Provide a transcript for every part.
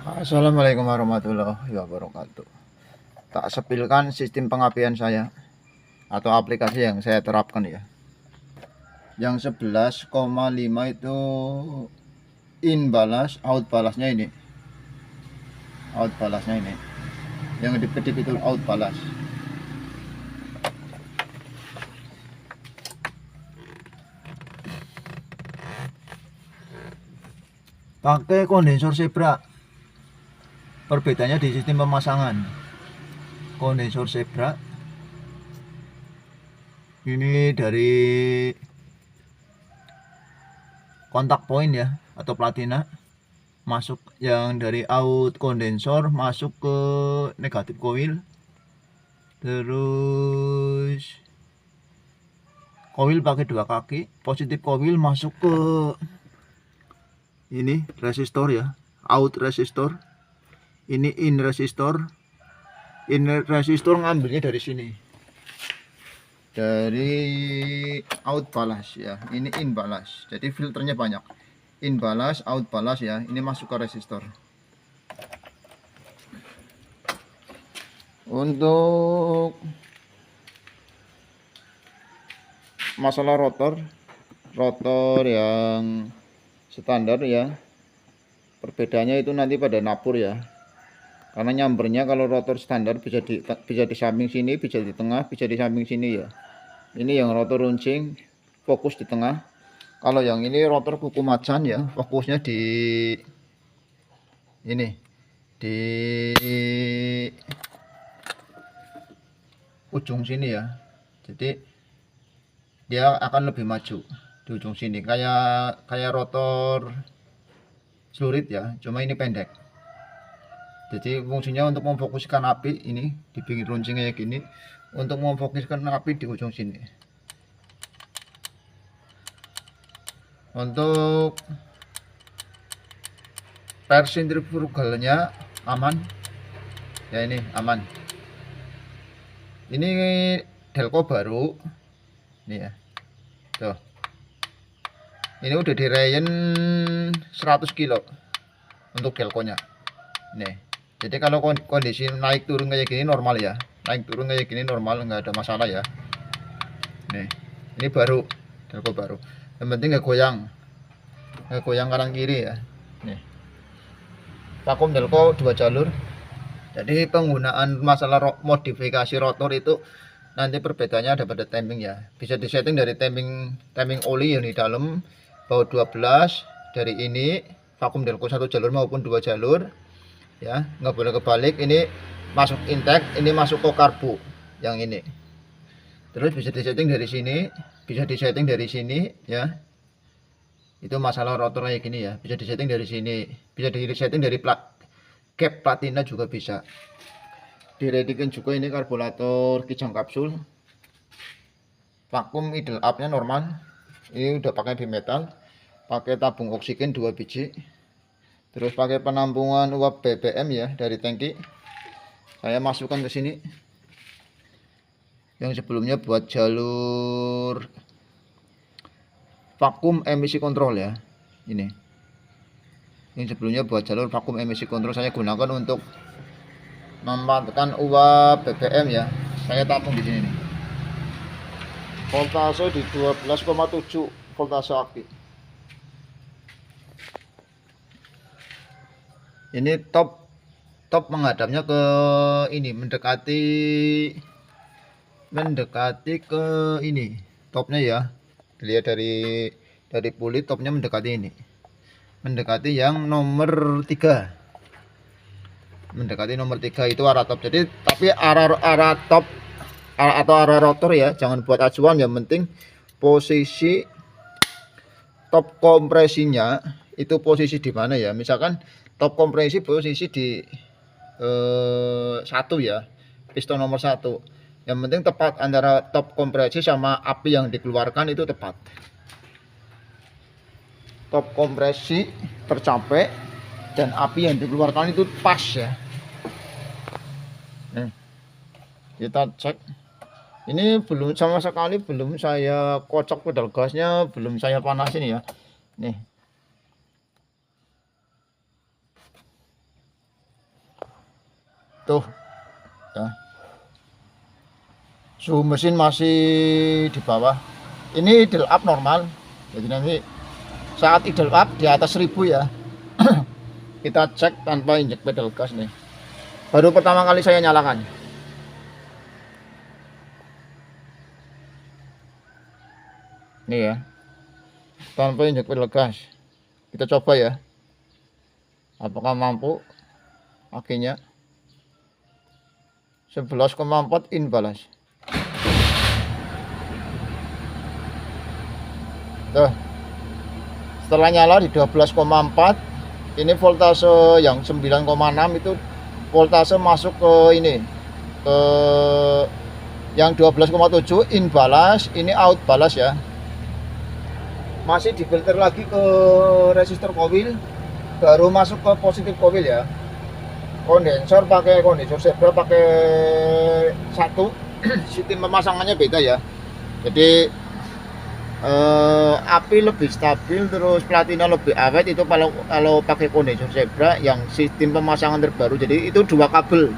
Assalamualaikum warahmatullahi wabarakatuh. Tak sepilkan sistem pengapian saya atau aplikasi yang saya terapkan ya. Yang 11,5 itu in balas, out balasnya ini. Out balasnya ini. Yang kedip-kedip itu out balas. Pakai kondensor Zebra. Perbedaannya di sistem pemasangan. Kondensor Zebra ini dari kontak point ya atau platina, masuk yang dari out kondensor masuk ke negatif coil, terus coil pakai dua kaki, positif coil masuk ke ini resistor ya, out resistor, ini in resistor. In resistor ngambilnya dari sini, dari out balas ya, ini in balas, jadi filternya banyak, in balas, out balas ya, ini masuk ke resistor. Untuk masalah rotor yang standar ya, perbedaannya itu nanti pada napur ya, karena nyambernya kalau rotor standar bisa di samping sini, bisa di tengah, bisa di samping sini ya. Ini yang rotor runcing fokus di tengah. Kalau yang ini rotor kuku macan ya, fokusnya di ini, di ujung sini ya. Jadi dia akan lebih maju di ujung sini, kayak rotor celurit ya, cuma ini pendek. Jadi fungsinya untuk memfokuskan api, ini dibikin runcing kayak gini untuk memfokuskan api di ujung sini. Untuk per sentrifugalnya aman ya, ini aman. Ini Delco baru nih ya, tuh ini udah di Ryan 100 kilo untuk Delco nya nih. Jadi kalau kondisi naik turun kayak gini normal ya, naik turun kayak gini normal, nggak ada masalah ya. Nih ini baru Delco baru, yang penting nggak goyang kanan kiri ya. Nih vakum Delco 2 jalur. Jadi penggunaan masalah modifikasi rotor itu nanti perbedaannya ada pada timing ya. Bisa disetting dari timing oli yang di dalam baut 12, dari ini vakum Delco 1 jalur maupun 2 jalur ya, nggak boleh kebalik. Ini masuk intake, ini masuk ke karbu yang ini. Terus bisa disetting dari sini, bisa disetting dari sini ya. Itu masalah rotor kayak gini ya, bisa disetting dari sini, bisa disetting dari cap platina juga bisa. Diredikan juga ini karburator kijang kapsul. Vakum idle up-nya normal. Ini udah pakai bimetal, pakai tabung oksigen 2 biji. Terus pakai penampungan uap BBM ya dari tangki. Saya masukkan ke sini. Yang sebelumnya buat jalur vakum emisi kontrol ya. Ini. Yang sebelumnya buat jalur vakum emisi kontrol saya gunakan untuk memanfaatkan uap BBM ya. Saya tampung di sini nih. Voltase di 12,7 voltase aki. Ini top menghadapnya ke ini, mendekati ke ini topnya ya. Dilihat dari puli topnya mendekati ini, mendekati yang nomor 3, mendekati nomor 3 itu arah top. Jadi tapi arah top atau arah rotor ya, jangan buat acuan, yang penting posisi top kompresinya itu posisi di mana ya. Misalkan top kompresi posisi di 1 ya, piston nomor 1. Yang penting tepat antara top kompresi sama api yang dikeluarkan itu tepat. Top kompresi tercapai dan api yang dikeluarkan itu pas ya. Nih, kita cek. Ini belum sama sekali belum saya kocok pedal gasnya, belum saya panasin ya. Nih. Tuh ya. Suhu mesin masih di bawah. Ini idle up normal. Jadi nanti saat idle up di atas 1000 ya. Kita cek tanpa injek pedal gas nih. Baru pertama kali saya nyalakan. Nih ya. Tanpa injek pedal gas. Kita coba ya. Apakah mampu? Akhirnya 11,4 in balas. Tuh. Setelah nyala di 12,4, ini voltase yang 9,6 itu voltase masuk ke ini, ke yang 12,7 in balas, ini out balas ya. Masih di filter lagi ke resistor coil, baru masuk ke positif coil ya. Kondensor pakai kondensor Zebra pakai 1. Sistem pemasangannya beda ya. Jadi api lebih stabil, terus platina lebih awet itu kalau pakai kondensor Zebra yang sistem pemasangan terbaru. Jadi itu 2 kabel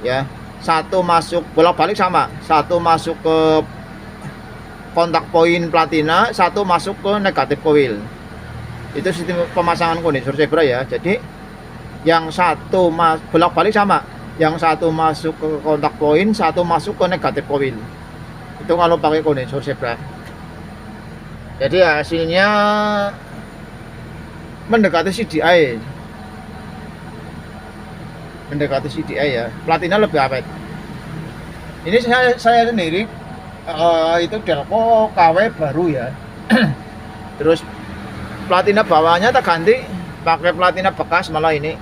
ya, satu masuk bolak-balik sama, satu masuk ke kontak poin platina, satu masuk ke negatif coil. Itu sistem pemasangan kondensor Zebra ya. Jadi yang satu bolak-balik sama, yang satu masuk ke kontak poin, satu masuk ke negatif coil. Itu kalau pakai kondensor Zebra. Jadi hasilnya mendekati CDI. Mendekati CDI ya. Platina lebih awet. Ini saya sendiri itu Delco KW baru ya. Terus platina bawahnya tak ganti pakai platina bekas malah ini.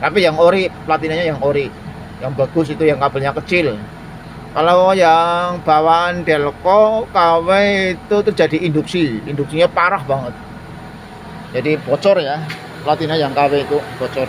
Tapi yang ori, platinanya yang ori. Yang bagus itu yang kabelnya kecil. Kalau yang bawaan Delco KW itu terjadi induksinya parah banget. Jadi bocor ya, platina yang KW itu bocor.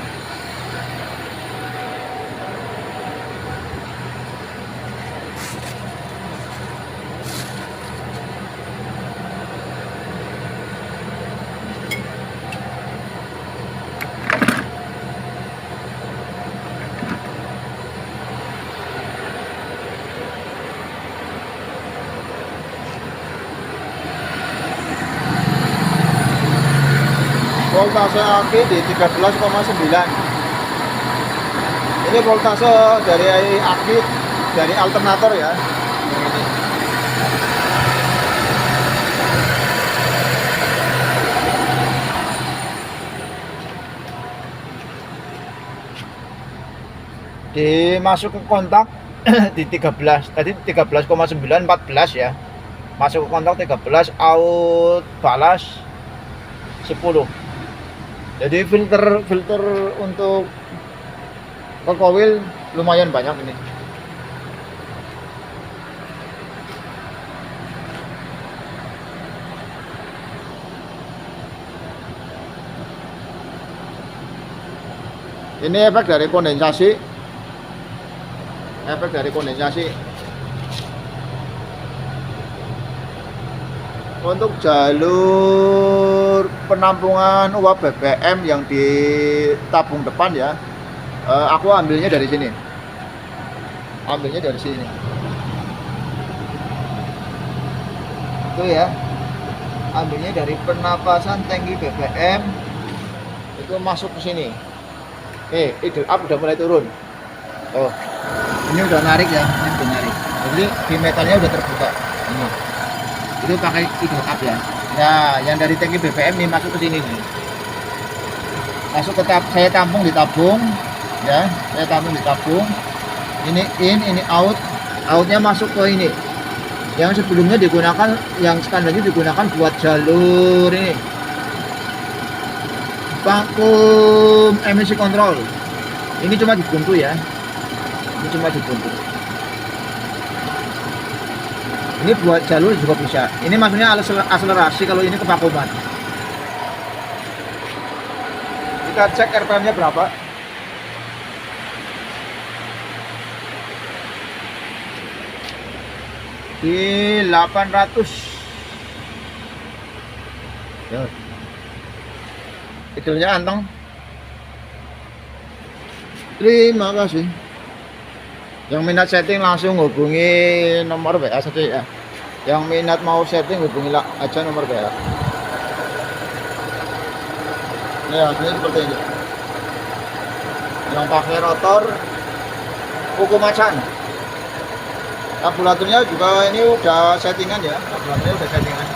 Voltase aki di 13,9. Ini voltase dari aki dari alternator ya. Ini. Dimasuk ke kontak di 13, tadi 13,9 14 ya. Masuk ke kontak 13, out balas 10. Jadi filter untuk ke coil lumayan banyak ini. Ini efek dari kondensasi. Untuk jalur penampungan uap BBM yang di tabung depan ya, aku ambilnya dari sini. Itu ya, ambilnya dari penapasan tangki BBM itu masuk ke sini. Idle up udah mulai turun. Oh, ini udah narik ya, Jadi di metalnya udah terbuka. Ini. Itu pakai idle up ya. Nah, yang dari tangki BBM nih masuk ke sini nih. Masuk ke saya tampung di tabung ya. Ini in, ini out. Outnya masuk ke ini. Yang sebelumnya digunakan, yang standarnya digunakan buat jalur ini. Vakum emisi kontrol. Ini cuma dibuntu ya. Ini buat jalur juga bisa. Ini maksudnya akselerasi kalau ini kevakuman. Kita cek RPM-nya berapa. Di 800. Ya. Idle-nya anteng. Terima kasih. Yang minat setting langsung hubungi nomor WA saja ya. Yang minat mau setting hubungi aja nomor WA. Ini hasilnya seperti ini. Yang pakai rotor kuku macan. Karburatornya juga ini udah settingan ya. Karburatornya udah settingan.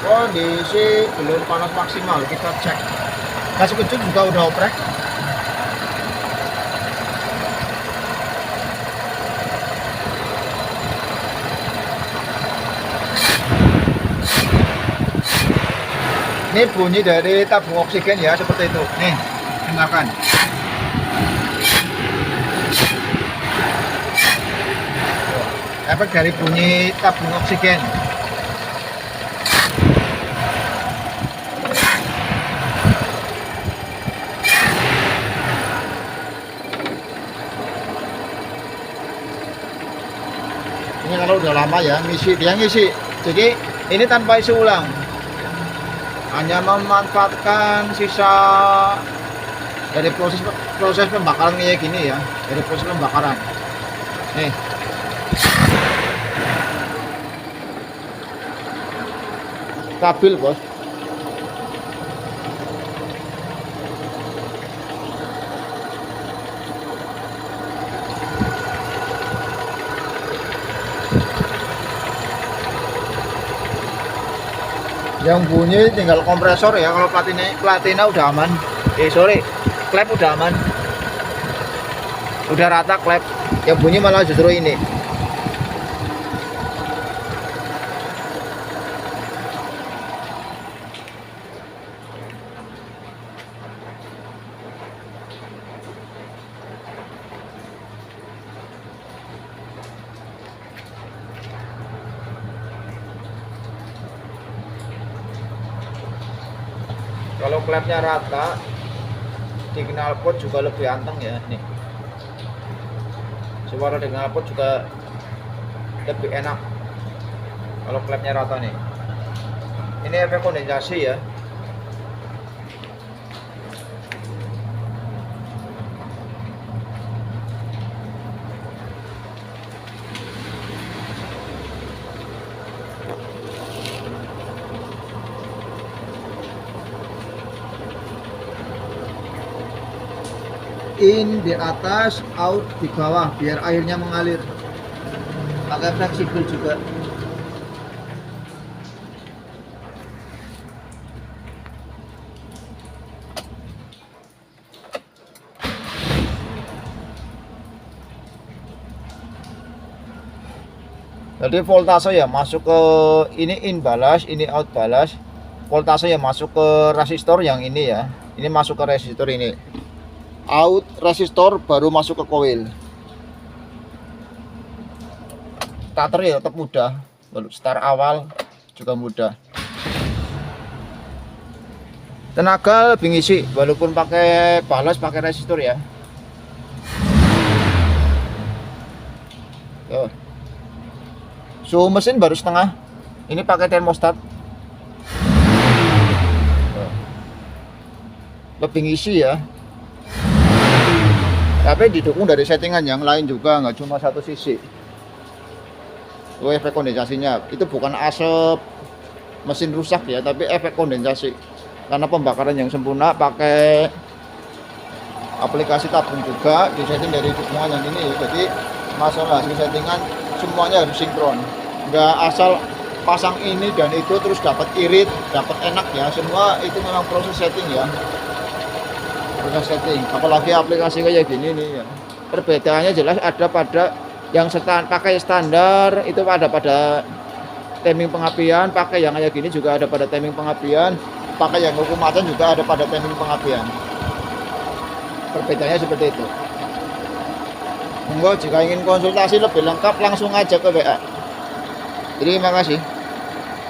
Kondisi belum panas maksimal, kita cek. Gas kejut juga udah oprek. Ini bunyi dari tabung oksigen ya, seperti itu. Nih, dengarkan. Efek dari bunyi tabung oksigen. Ini kalau udah lama ya, dia ngisi. Jadi ini tanpa isi ulang. Hanya memanfaatkan sisa dari proses pembakaran kayak gini ya, dari proses pembakaran. Nih. Stabil, Bos. Yang bunyi tinggal kompresor ya. Kalau platina udah aman. Sorry, klep udah aman, udah rata klep. Yang bunyi malah justru ini. Kalau klepnya rata, di knalpot juga lebih anteng ya. Nih, suara di knalpot juga lebih enak kalau klepnya rata nih. Ini efek kondensasi ya. In di atas, out di bawah, biar airnya mengalir. Pakai fleksibel juga. Jadi voltase ya masuk ke ini in balas, ini out balas. Voltase ya masuk ke resistor yang ini ya. Ini masuk ke resistor ini. Out resistor baru masuk ke coil. Starter ya tetap mudah. Start awal juga mudah. Tenaga lebih ngisi walaupun pakai balas, pakai resistor ya. Tuh. Suhu mesin baru setengah. Ini pakai termostat. Tuh. Lebih ngisi ya. Tapi didukung dari settingan yang lain juga, nggak cuma satu sisi. Itu efek kondensasinya. Itu bukan asap mesin rusak ya, tapi efek kondensasi. Karena pembakaran yang sempurna pakai aplikasi tabung juga, disetting dari dukungan yang ini. Jadi masalah hasil settingan semuanya harus sinkron. Nggak asal pasang ini dan itu terus dapat irit, dapat enak ya. Semua itu memang proses setting ya. Setting, apalagi aplikasi kayak gini nih ya. Perbedaannya jelas ada pada yang pakai standar itu ada pada timing pengapian, pakai yang kayak gini juga ada pada timing pengapian, pakai yang hukum macan juga ada pada timing pengapian. Perbedaannya seperti itu. Monggo jika ingin konsultasi lebih lengkap langsung aja ke WA. Terima kasih.